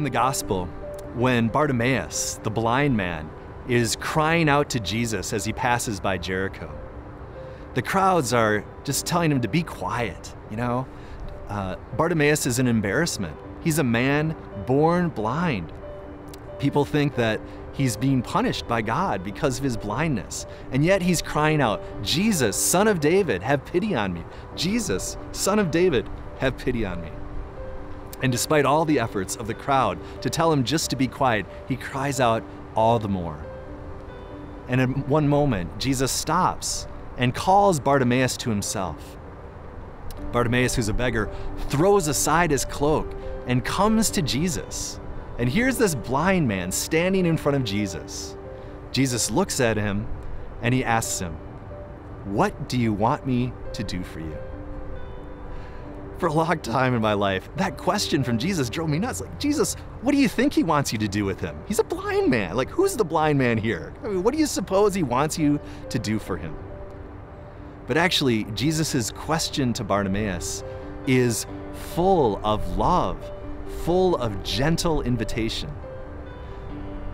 in the gospel, when Bartimaeus, the blind man, is crying out to Jesus as he passes by Jericho, the crowds are just telling him to be quiet, Bartimaeus is an embarrassment. He's a man born blind. People think that he's being punished by God because of his blindness. And yet he's crying out, "Jesus, Son of David, have pity on me. Jesus, Son of David, have pity on me." And despite all the efforts of the crowd to tell him just to be quiet, he cries out all the more. And in one moment, Jesus stops and calls Bartimaeus to himself. Bartimaeus, who's a beggar, throws aside his cloak and comes to Jesus. And here's this blind man standing in front of Jesus. Jesus looks at him and he asks him, "What do you want me to do for you?" For a long time in my life, that question from Jesus drove me nuts. Like, Jesus, what do you think he wants you to do with him? He's a blind man. Like, who's the blind man here? I mean, what do you suppose he wants you to do for him? But actually, Jesus' question to Bartimaeus is full of love, full of gentle invitation.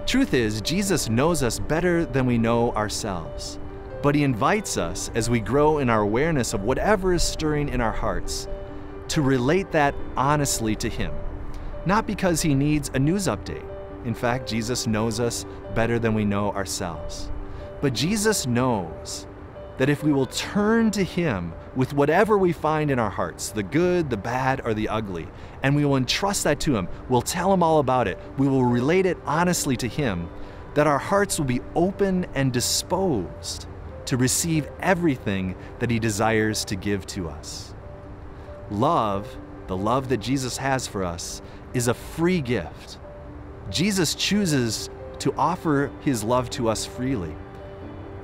Truth is, Jesus knows us better than we know ourselves, but he invites us as we grow in our awareness of whatever is stirring in our hearts to relate that honestly to him, not because he needs a news update. In fact, Jesus knows us better than we know ourselves. But Jesus knows that if we will turn to him with whatever we find in our hearts, the good, the bad, or the ugly, and we will entrust that to him, we'll tell him all about it, we will relate it honestly to him, that our hearts will be open and disposed to receive everything that he desires to give to us. Love, the love that Jesus has for us, is a free gift. Jesus chooses to offer his love to us freely.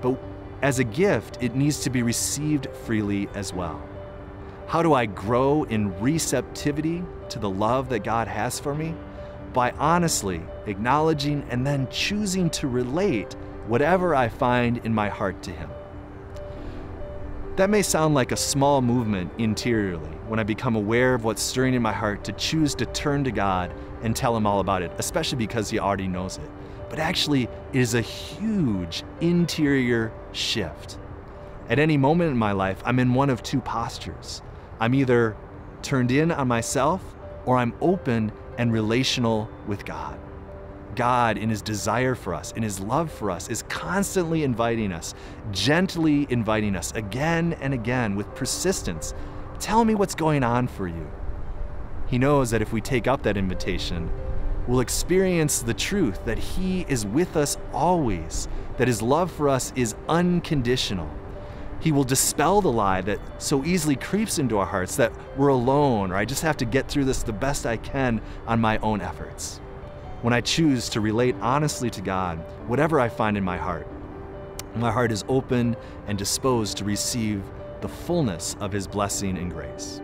But as a gift, it needs to be received freely as well. How do I grow in receptivity to the love that God has for me? By honestly acknowledging and then choosing to relate whatever I find in my heart to him. That may sound like a small movement interiorly when I become aware of what's stirring in my heart to choose to turn to God and tell him all about it, especially because he already knows it. But actually, it is a huge interior shift. At any moment in my life, I'm in one of two postures. I'm either turned in on myself or I'm open and relational with God. God, in his desire for us, in his love for us, is constantly inviting us, gently inviting us again and again with persistence. Tell me what's going on for you. He knows that if we take up that invitation, we'll experience the truth that he is with us always, that his love for us is unconditional. He will dispel the lie that so easily creeps into our hearts that we're alone, or I just have to get through this the best I can on my own efforts. When I choose to relate honestly to God, whatever I find in my heart is open and disposed to receive the fullness of his blessing and grace.